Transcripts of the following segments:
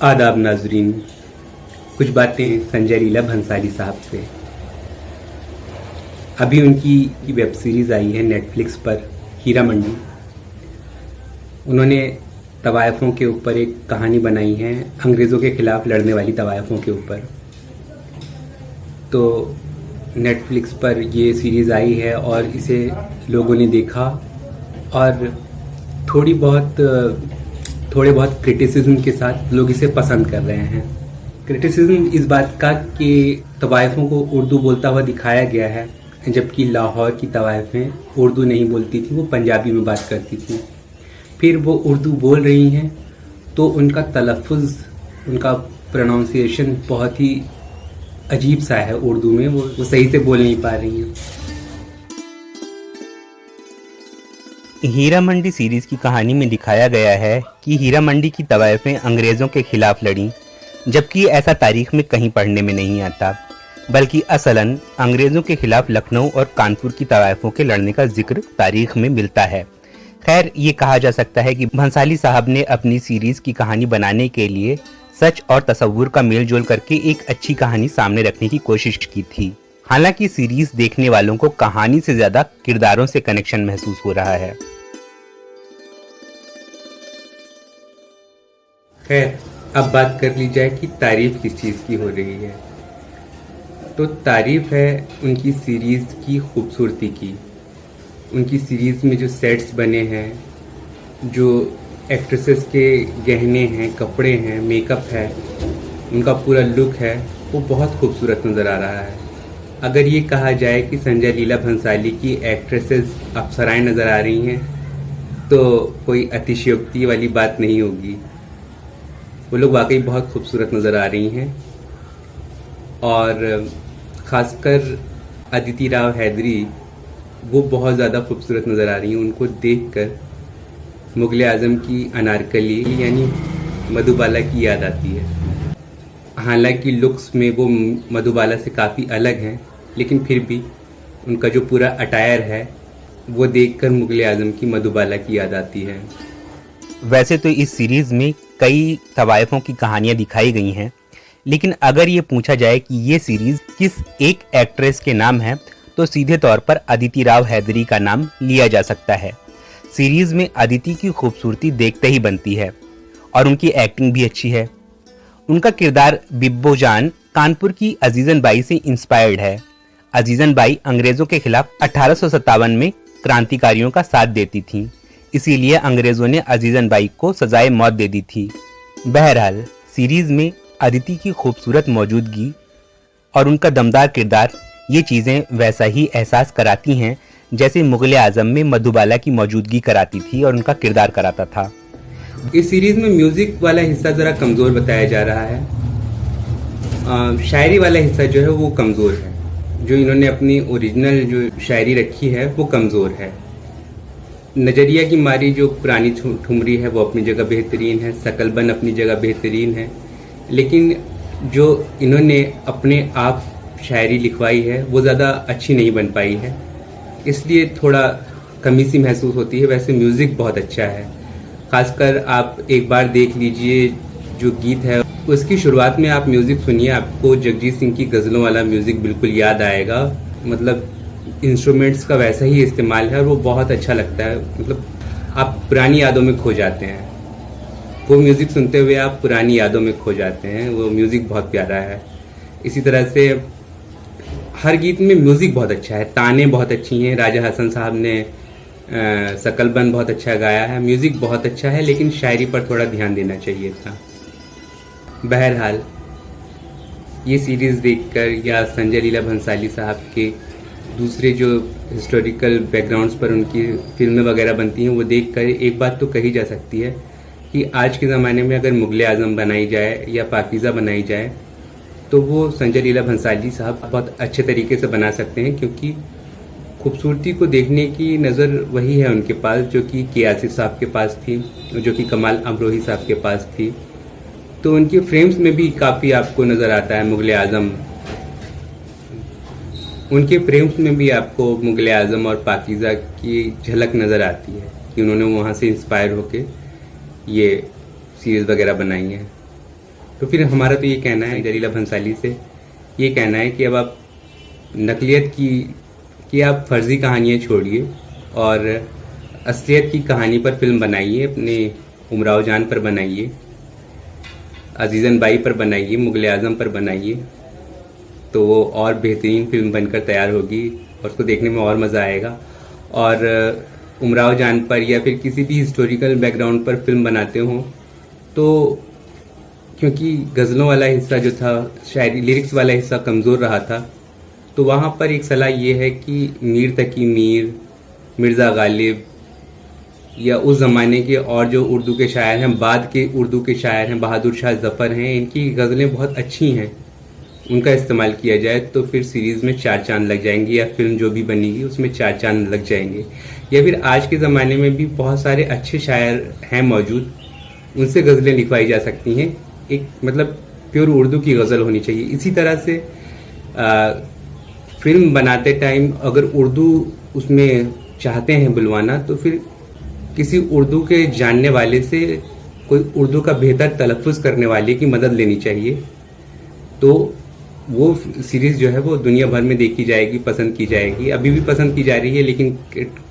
आदाब नाजरीन, कुछ बातें संजय लीला भंसाली साहब से। अभी उनकी वेब सीरीज़ आई है नेटफ्लिक्स पर, हीरा मंडी। उन्होंने तवायफ़ों के ऊपर एक कहानी बनाई है, अंग्रेज़ों के ख़िलाफ़ लड़ने वाली तवायफ़ों के ऊपर। तो नेटफ्लिक्स पर ये सीरीज़ आई है और इसे लोगों ने देखा और थोड़े बहुत क्रिटिसिज्म के साथ लोग इसे पसंद कर रहे हैं। क्रिटिसिज्म इस बात का कि तवायफ़ों को उर्दू बोलता हुआ दिखाया गया है, जबकि लाहौर की तवायफ़ें उर्दू नहीं बोलती थी, वो पंजाबी में बात करती थी। फिर वो उर्दू बोल रही हैं तो उनका तलफ़ुज़, उनका प्रोनाउंसिएशन बहुत ही अजीब सा है उर्दू में, वो सही से बोल नहीं पा रही हैं। हीरा मंडी सीरीज की कहानी में दिखाया गया है कि हीरा मंडी की तवायफ़ें अंग्रेज़ों के खिलाफ लड़ीं, जबकि ऐसा तारीख में कहीं पढ़ने में नहीं आता, बल्कि असलन अंग्रेज़ों के खिलाफ लखनऊ और कानपुर की तवायफ़ों के लड़ने का जिक्र तारीख में मिलता है। खैर, ये कहा जा सकता है कि भंसाली साहब ने अपनी सीरीज़ की कहानी बनाने के लिए सच और तसव्वुर का मेल जोल करके एक अच्छी कहानी सामने रखने की कोशिश की थी। हालांकि सीरीज देखने वालों को कहानी से ज़्यादा किरदारों से कनेक्शन महसूस हो रहा है। खैर, अब बात कर ली जाए कि तारीफ किस चीज़ की हो रही है। तो तारीफ है उनकी सीरीज़ की खूबसूरती की। उनकी सीरीज़ में जो सेट्स बने हैं, जो एक्ट्रेसेस के गहने हैं, कपड़े हैं, मेकअप है, उनका पूरा लुक है, वो बहुत खूबसूरत नज़र आ रहा है। अगर ये कहा जाए कि संजय लीला भंसाली की एक्ट्रेसेस अप्सराएं नज़र आ रही हैं तो कोई अतिशयोक्ति वाली बात नहीं होगी। वो लोग वाकई बहुत खूबसूरत नज़र आ रही हैं और ख़ासकर अदिति राव हैदरी, वो बहुत ज़्यादा खूबसूरत नज़र आ रही हैं। उनको देखकर मुग़ल आज़म की अनारकली यानी मधुबाला की याद आती है। हालांकि लुक्स में वो मधुबाला से काफ़ी अलग हैं, लेकिन फिर भी उनका जो पूरा अटायर है वो देखकर मुग़ल आज़म की मधुबाला की याद आती है। वैसे तो इस सीरीज़ में कई तवायफ़ों की कहानियाँ दिखाई गई हैं, लेकिन अगर ये पूछा जाए कि ये सीरीज़ किस एक एक्ट्रेस के नाम है तो सीधे तौर पर अदिति राव हैदरी का नाम लिया जा सकता है। सीरीज़ में अदिति की खूबसूरती देखते ही बनती है और उनकी एक्टिंग भी अच्छी है। उनका किरदार बिब्बो जान कानपुर की अजीज़न बाई से इंस्पायर्ड है। अजीज़न बाई अंग्रेज़ों के खिलाफ 1857 में क्रांतिकारियों का साथ देती थीं, इसीलिए अंग्रेज़ों ने अजीज़न बाई को सजाए मौत दे दी थी। बहरहाल, सीरीज़ में अदिति की खूबसूरत मौजूदगी और उनका दमदार किरदार ये चीज़ें वैसा ही एहसास कराती हैं जैसे मुग़ल आज़म में मधुबाला की मौजूदगी कराती थी और उनका किरदार कराता था। इस सीरीज़ में म्यूज़िक वाला हिस्सा ज़रा कमज़ोर बताया जा रहा है। शायरी वाला हिस्सा जो है वो कमज़ोर है। जो इन्होंने अपनी ओरिजिनल जो शायरी रखी है वो कमज़ोर है। नज़रिया की मारी जो पुरानी ठुमरी है वो अपनी जगह बेहतरीन है, शकलबन अपनी जगह बेहतरीन है, लेकिन जो इन्होंने अपने आप शायरी लिखवाई है वो ज़्यादा अच्छी नहीं बन पाई है, इसलिए थोड़ा कमी सी महसूस होती है। वैसे म्यूज़िक बहुत अच्छा है, ख़ासकर आप एक बार देख लीजिए जो गीत है उसकी शुरुआत में आप म्यूज़िक सुनिए, आपको जगजीत सिंह की गज़लों वाला म्यूज़िक बिल्कुल याद आएगा। मतलब इंस्ट्रूमेंट्स का वैसा ही इस्तेमाल है और वो बहुत अच्छा लगता है। मतलब आप पुरानी यादों में खो जाते हैं। वो म्यूज़िक सुनते हुए आप पुरानी यादों में खो जाते हैं। वो म्यूज़िक बहुत प्यारा है। इसी तरह से हर गीत में म्यूज़िक बहुत अच्छा है, ताने बहुत अच्छी हैं। राजा हसन साहब ने शकलबन बहुत अच्छा गाया है। म्यूज़िक बहुत अच्छा है, लेकिन शायरी पर थोड़ा ध्यान देना चाहिए था। बहरहाल, ये सीरीज़ देखकर या संजय लीला भंसाली साहब के दूसरे जो हिस्टोरिकल बैकग्राउंड्स पर उनकी फिल्में वगैरह बनती हैं वो देखकर एक बात तो कही जा सकती है कि आज के ज़माने में अगर मुग़ल आज़म बनाई जाए या पाकीज़ा बनाई जाए तो वो संजय लीला भंसाली साहब बहुत अच्छे तरीके से बना सकते हैं, क्योंकि खूबसूरती को देखने की नज़र वही है उनके पास जो कि के आसिफ साहब के पास थी, जो कि कमाल अमरोही साहब के पास थी। तो उनके फ्रेम्स में भी काफ़ी आपको नज़र आता है मुग़ल आज़म। उनके फ्रेम्स में भी आपको मुग़ल आज़म और पाकीज़ा की झलक नज़र आती है कि उन्होंने वहाँ से इंस्पायर होके ये सीरीज़ वगैरह बनाई हैं। तो फिर हमारा तो ये कहना है जलीला भंसाली से, ये कहना है कि अब आप नकलियत की आप फर्जी कहानियाँ छोड़िए और असलियत की कहानी पर फिल्म बनाइए, अपने उमराव जान पर बनाइए, अजीज़न बाई पर बनाइए, मुगल आज़म पर बनाइए, तो वो और बेहतरीन फिल्म बनकर तैयार होगी और उसको देखने में और मज़ा आएगा। और उमराव जान पर या फिर किसी भी हिस्टोरिकल बैकग्राउंड पर फिल्म बनाते हो तो क्योंकि गज़लों वाला हिस्सा जो था, शायरी लिरिक्स वाला हिस्सा कमज़ोर रहा था, तो वहाँ पर एक सलाह ये है कि मीर तकी मीर, मिर्ज़ा गालिब या उस ज़माने के और जो उर्दू के शायर हैं, बाद के उर्दू के शायर हैं, बहादुर शाह ज़फ़र हैं, इनकी गज़लें बहुत अच्छी हैं, उनका इस्तेमाल किया जाए तो फिर सीरीज़ में 4 चांद लग जाएंगे, या फिल्म जो भी बनेगी उसमें 4 चांद लग जाएंगे। या फिर आज के ज़माने में भी बहुत सारे अच्छे शायर हैं मौजूद, उनसे गज़लें लिखवाई जा सकती हैं। एक मतलब प्योर उर्दू की गज़ल होनी चाहिए। इसी तरह से फिल्म बनाते टाइम अगर उर्दू उसमें चाहते हैं बुलवाना, तो फिर किसी उर्दू के जानने वाले से, कोई उर्दू का बेहतर तलफ़ुज़ करने वाले की मदद लेनी चाहिए, तो वो सीरीज़ जो है वो दुनिया भर में देखी जाएगी, पसंद की जाएगी। अभी भी पसंद की जा रही है, लेकिन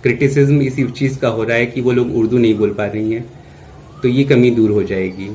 क्रिटिसिज्म इसी चीज़ का हो रहा है कि वो लोग उर्दू नहीं बोल पा रही हैं, तो ये कमी दूर हो जाएगी।